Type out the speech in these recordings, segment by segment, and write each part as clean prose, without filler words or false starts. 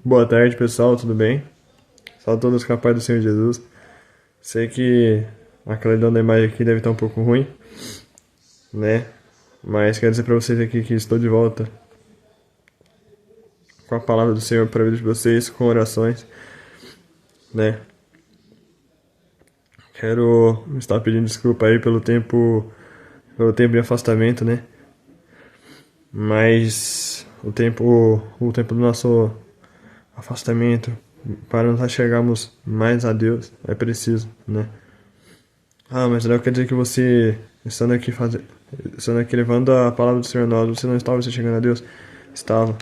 Boa tarde, pessoal, tudo bem? Salve todos com a paz do Senhor Jesus. Sei que a qualidade da imagem aqui deve estar um pouco ruim, né? Mas quero dizer para vocês aqui que estou de volta com a palavra do Senhor para a vida de vocês, com orações, né? Quero estar pedindo desculpa aí pelo tempo de afastamento, né? Mas o tempo do nosso afastamento para nos chegarmos mais a Deus é preciso, né? Ah, mas não quer dizer que você, estando aqui levando a palavra do Senhor a nós, você não estava se chegando a Deus? Estava.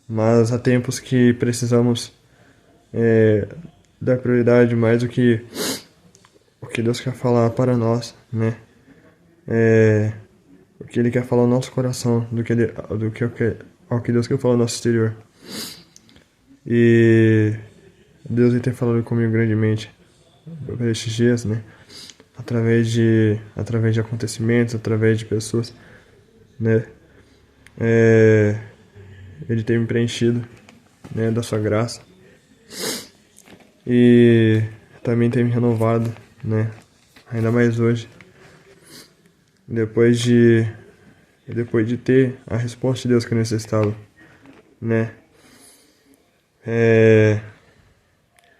Mas há tempos que precisamos dar prioridade mais do que o que Deus quer falar para nós, né? O que Ele quer falar no nosso coração, ao que Deus quer falar no nosso exterior. E Deus ele tem falado comigo grandemente por estes dias, né? Através de acontecimentos, através de pessoas, né? Ele tem me preenchido, né, da sua graça e também tem me renovado, né? Ainda mais hoje, depois de depois de ter a resposta de Deus que eu necessitava, né?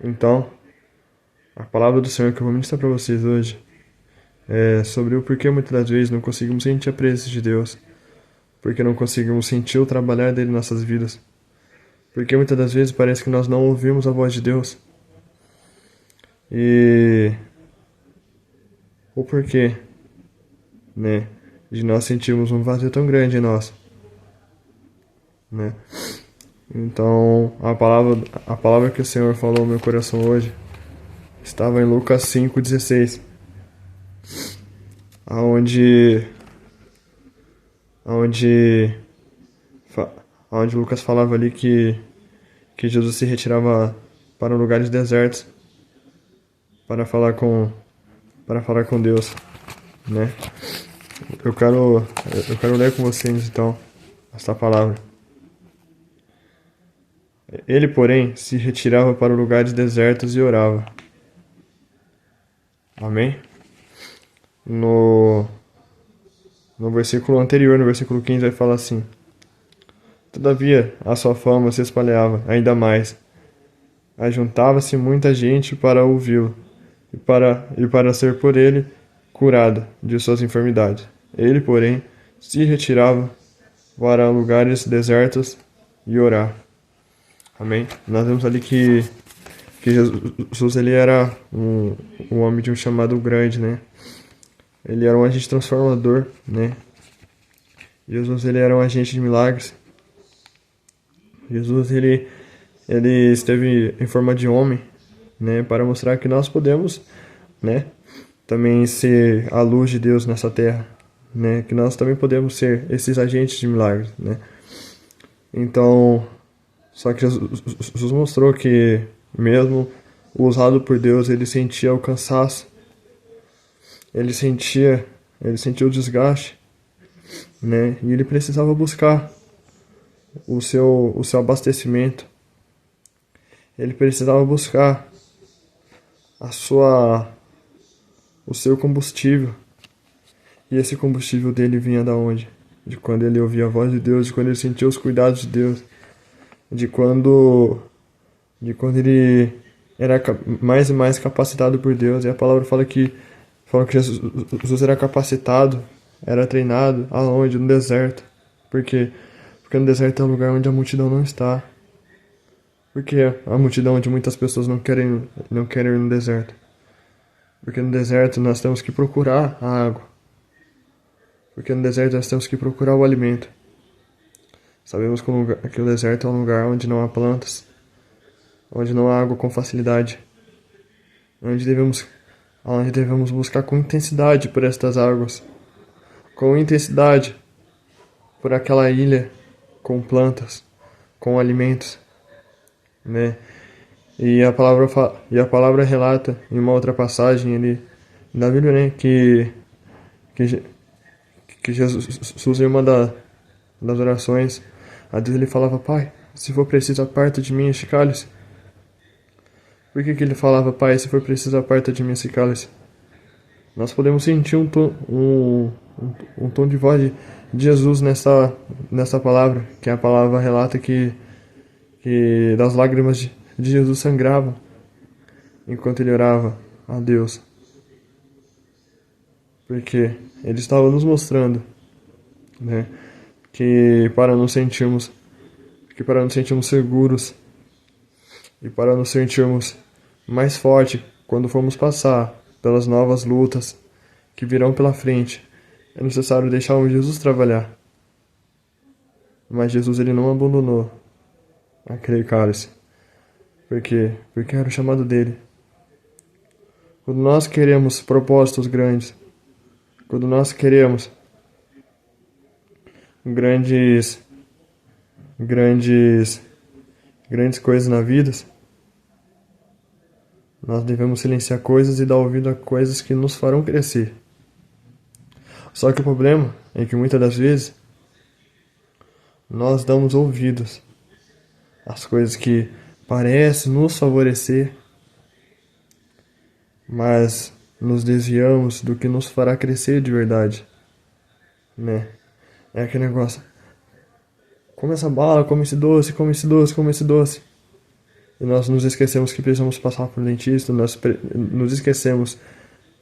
Então, a palavra do Senhor que eu vou ministrar para vocês hoje é sobre o porquê muitas das vezes não conseguimos sentir a presença de Deus, porque não conseguimos sentir o trabalhar dele em nossas vidas, porque muitas das vezes parece que nós não ouvimos a voz de Deus. E o porquê, né, de nós sentirmos um vazio tão grande em nós, né? Então, a palavra que o Senhor falou no meu coração hoje estava em Lucas 5:16, aonde aonde fa- aonde Lucas falava ali que Jesus se retirava para lugares desertos para falar com Deus, né? Eu quero eu quero ler com vocês então esta palavra. Ele, porém, se retirava para lugares desertos e orava. Amém? No, no versículo anterior, no versículo 15, vai falar assim: Todavia, a sua fama se espalhava ainda mais. Ajuntava-se muita gente para ouvi-lo e para ser por ele curado de suas enfermidades. Ele, porém, se retirava para lugares desertos e orar. Amém? Nós vemos ali que Jesus ele era um homem de um chamado grande, né? Ele era um agente transformador, né? Jesus ele era um agente de milagres. Jesus ele esteve em forma de homem, né, para mostrar que nós podemos, né, também ser a luz de Deus nessa terra, né? Que nós também podemos ser esses agentes de milagres, né? Então, só que Jesus mostrou que mesmo usado por Deus, ele sentia o cansaço, ele sentia, ele sentia o desgaste, né? E ele precisava buscar o seu abastecimento. Ele precisava buscar a sua o seu combustível. E esse combustível dele vinha da onde? De quando ele ouvia a voz de Deus, de quando ele sentia os cuidados de Deus, de quando ele era mais e mais capacitado por Deus. E a palavra fala que Jesus era capacitado, era treinado aonde? No deserto. Por quê? Porque no deserto é um lugar onde a multidão não está. Porque a multidão onde muitas pessoas não querem ir no deserto. Porque no deserto nós temos que procurar a água. Porque no deserto nós temos que procurar o alimento. Sabemos que o deserto é um lugar onde não há plantas, onde não há água com facilidade, onde devemos buscar com intensidade por estas águas, com intensidade por aquela ilha com plantas, com alimentos, né? E a palavra relata em uma outra passagem ali na Bíblia, né, que, que Jesus em uma das orações, a Deus ele falava: Pai, se for preciso, aparta de mim este cálice. Por que ele falava, Pai, se for preciso, aparta de mim esse cálice? Nós podemos sentir um tom de voz de Jesus nessa palavra, que a palavra relata que das lágrimas de Jesus sangravam enquanto ele orava a Deus. Porque ele estava nos mostrando, né, que para nos sentirmos seguros e para nos sentirmos mais fortes quando formos passar pelas novas lutas que virão pela frente, é necessário deixar o Jesus trabalhar. Mas Jesus, ele não abandonou aquele cálice. Por quê? Porque era o chamado dele. Quando nós queremos propósitos grandes, quando nós queremos grandes coisas na vida, nós devemos silenciar coisas e dar ouvido a coisas que nos farão crescer. Só que o problema é que muitas das vezes nós damos ouvidos às coisas que parecem nos favorecer, mas nos desviamos do que nos fará crescer de verdade, né? É aquele negócio, come essa bala, come esse doce, come esse doce, come esse doce. E nós nos esquecemos que precisamos passar por um dentista, nos esquecemos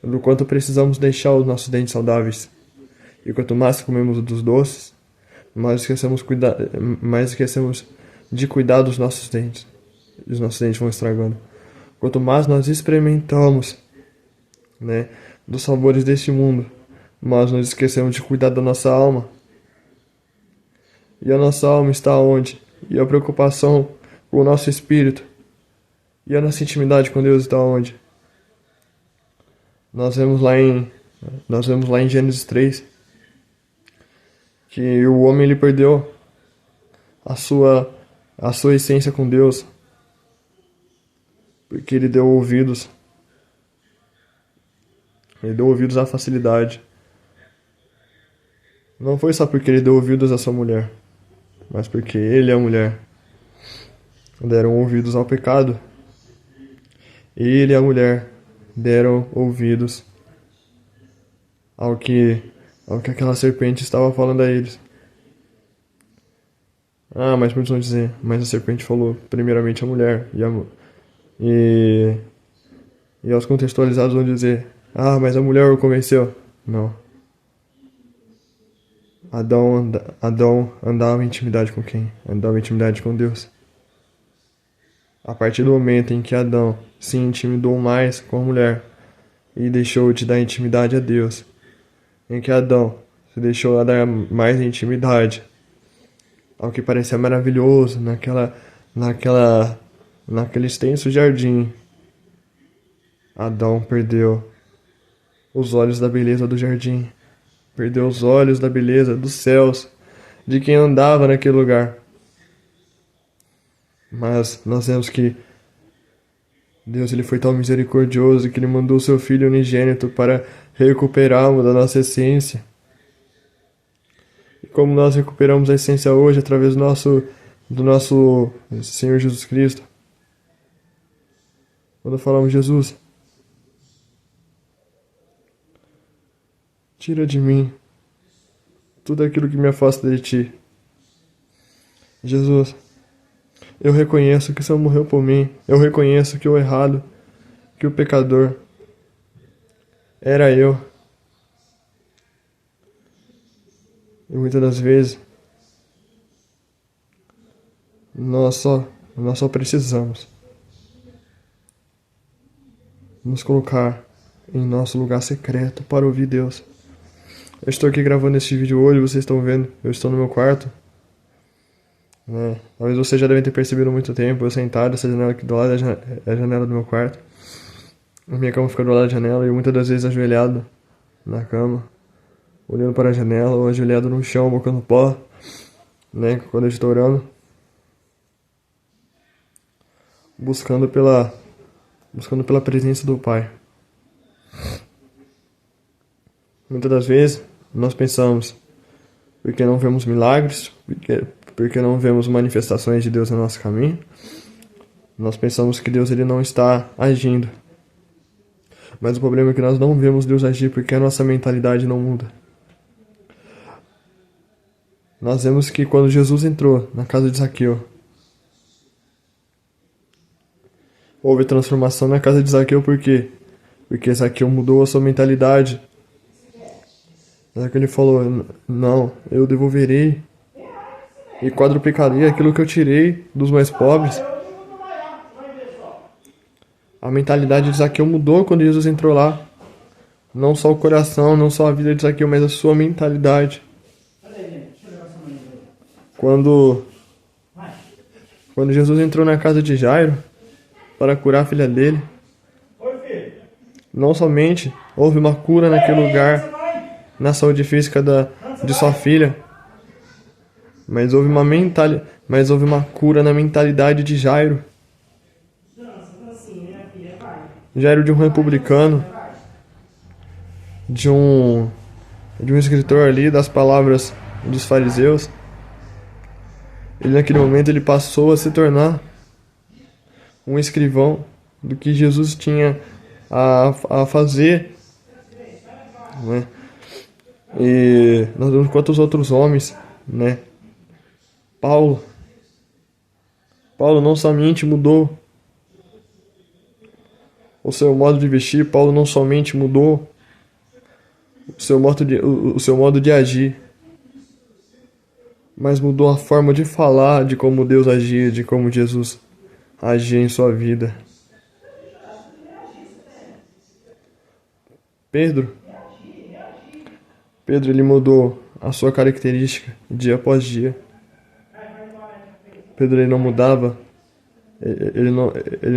do quanto precisamos deixar os nossos dentes saudáveis. E quanto mais comemos dos doces, mais esquecemos de cuidar dos nossos dentes. E os nossos dentes vão estragando. Quanto mais nós experimentamos, né, dos sabores deste mundo, mais nós esquecemos de cuidar da nossa alma. E a nossa alma está onde? E a preocupação com o nosso espírito e a nossa intimidade com Deus está onde? Nós vemos lá em Gênesis 3 que o homem ele perdeu a sua essência com Deus porque ele deu ouvidos à facilidade. Não foi só porque ele deu ouvidos à sua mulher, mas porque ele e a mulher deram ouvidos ao pecado. Ele e a mulher deram ouvidos ao que aquela serpente estava falando a eles. Ah, mas muitos vão dizer, mas a serpente falou primeiramente a mulher e aos contextualizados vão dizer, ah, mas a mulher o convenceu. Não. Adão andava em intimidade com quem? Andava em intimidade com Deus. A partir do momento em que Adão se intimidou mais com a mulher e deixou de dar intimidade a Deus, em que Adão se deixou a dar mais intimidade ao que parecia maravilhoso naquele extenso jardim, Adão perdeu os olhos da beleza do jardim, perdeu os olhos da beleza dos céus, de quem andava naquele lugar. Mas nós vemos que Deus ele foi tão misericordioso que ele mandou seu Filho unigênito para recuperarmos da nossa essência. E como nós recuperamos a essência hoje através do nosso Senhor Jesus Cristo? Quando falamos, Jesus, tira de mim tudo aquilo que me afasta de Ti. Jesus, eu reconheço que o Senhor morreu por mim. Eu reconheço que o errado, que o pecador era eu. E muitas das vezes nós só precisamos nos colocar em nosso lugar secreto para ouvir Deus. Eu estou aqui gravando este vídeo hoje, vocês estão vendo, eu estou no meu quarto. Né? Talvez vocês já devem ter percebido há muito tempo, eu sentado, essa janela aqui do lado é a janela do meu quarto. A minha cama fica do lado da janela e muitas das vezes ajoelhado na cama, olhando para a janela ou ajoelhado no chão, bocando pó, né? Quando eu estou orando, buscando pela presença do Pai. Muitas das vezes nós pensamos, porque não vemos milagres, porque não vemos manifestações de Deus no nosso caminho. Nós pensamos que Deus ele não está agindo. Mas o problema é que nós não vemos Deus agir porque a nossa mentalidade não muda. Nós vemos que quando Jesus entrou na casa de Zaqueu, houve transformação na casa de Zaqueu, por quê? Porque Zaqueu mudou a sua mentalidade. Zaqueu ele falou, não, eu devolverei e quadruplicarei aquilo que eu tirei dos mais pobres. A mentalidade de Zaqueu mudou quando Jesus entrou lá. Não só o coração, não só a vida de Zaqueu, mas a sua mentalidade. Quando Jesus entrou na casa de Jairo para curar a filha dele, não somente houve uma cura naquele lugar, na saúde física de sua filha, mas houve uma cura na mentalidade de Jairo. Jairo de um republicano, de um escritor ali das palavras dos fariseus. Ele naquele momento ele passou a se tornar um escrivão do que Jesus tinha a fazer, né? E nós vemos quantos outros homens, né? Paulo não somente mudou o seu modo de vestir, Paulo não somente mudou o seu modo de agir, mas mudou a forma de falar, de como Deus agia, de como Jesus agia em sua vida. Pedro ele mudou a sua característica dia após dia. Pedro ele não mudava, ele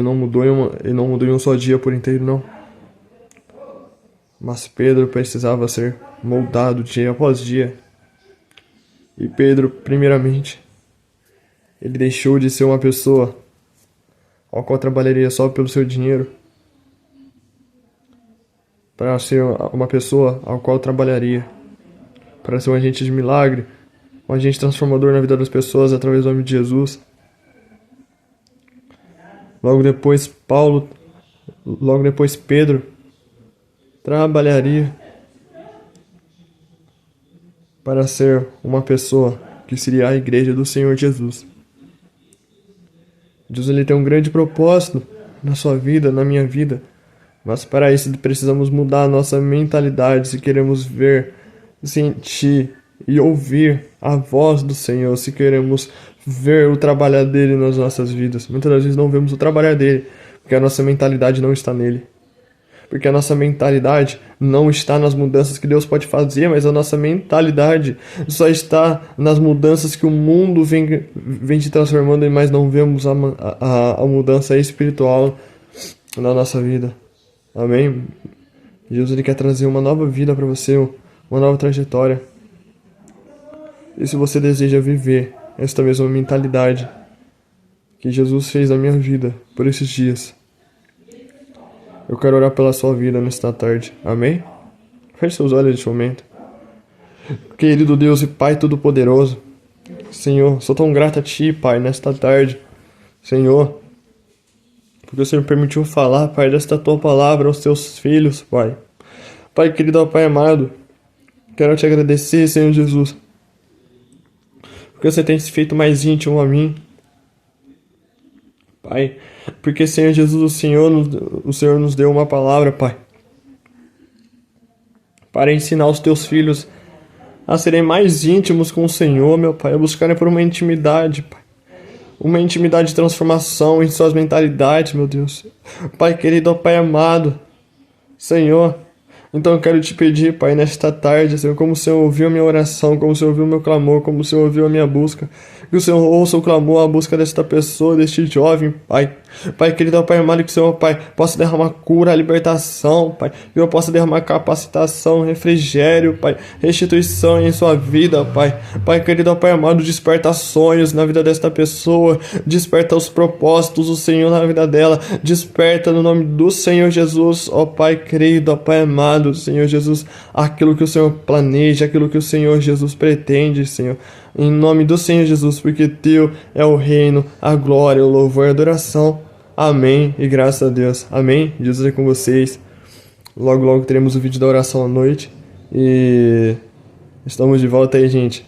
não mudou em um só dia por inteiro, não. Mas Pedro precisava ser moldado dia após dia. E Pedro, primeiramente, ele deixou de ser uma pessoa ao qual trabalharia só pelo seu dinheiro, para ser uma pessoa ao qual trabalharia para ser um agente de milagre, um agente transformador na vida das pessoas através do nome de Jesus. Logo depois Pedro trabalharia para ser uma pessoa que seria a igreja do Senhor Jesus. Deus ele tem um grande propósito na sua vida, na minha vida, mas para isso precisamos mudar a nossa mentalidade se queremos ver, sentir e ouvir a voz do Senhor, se queremos ver o trabalhar dele nas nossas vidas. Muitas das vezes não vemos o trabalhar dele, porque a nossa mentalidade não está nele. Porque a nossa mentalidade não está nas mudanças que Deus pode fazer, mas a nossa mentalidade só está nas mudanças que o mundo vem te transformando, mas não vemos a mudança espiritual na nossa vida. Amém? Jesus ele quer trazer uma nova vida para você, uma nova trajetória. E se você deseja viver esta mesma mentalidade que Jesus fez na minha vida por esses dias, eu quero orar pela sua vida nesta tarde. Amém? Feche seus olhos neste momento. Querido Deus e Pai Todo-Poderoso, Senhor, sou tão grato a Ti, Pai, nesta tarde. Senhor, porque o Senhor permitiu falar, Pai, desta Tua palavra aos Teus filhos, Pai. Pai querido, Pai amado, quero Te agradecer, Senhor Jesus, porque Você tem se feito mais íntimo a mim. Pai, porque, Senhor Jesus, o Senhor nos deu uma palavra, Pai, para ensinar os Teus filhos a serem mais íntimos com o Senhor, meu Pai, a buscarem por uma intimidade, Pai, uma intimidade de transformação em suas mentalidades, meu Deus. Pai querido, Pai amado, Senhor, então eu quero Te pedir, Pai, nesta tarde, Senhor, como o Senhor ouviu a minha oração, como o Senhor ouviu o meu clamor, como o Senhor ouviu a minha busca, que o Senhor ouça o clamor, a busca desta pessoa, deste jovem, Pai. Pai querido, Pai amado, que o Senhor, Pai, possa derramar cura, libertação, Pai, que eu possa derramar capacitação, refrigério, Pai, restituição em sua vida, Pai. Pai querido, Pai amado, desperta sonhos na vida desta pessoa, desperta os propósitos do Senhor na vida dela, desperta no nome do Senhor Jesus, ó Pai querido, ó Pai amado, Senhor Jesus, aquilo que o Senhor planeja, aquilo que o Senhor Jesus pretende, Senhor. em nome do Senhor Jesus, porque teu é o reino, a glória, o louvor e a adoração. Amém, e graças a Deus. Amém, Jesus é com vocês. Logo, logo teremos o vídeo da oração à noite, e estamos de volta aí, gente.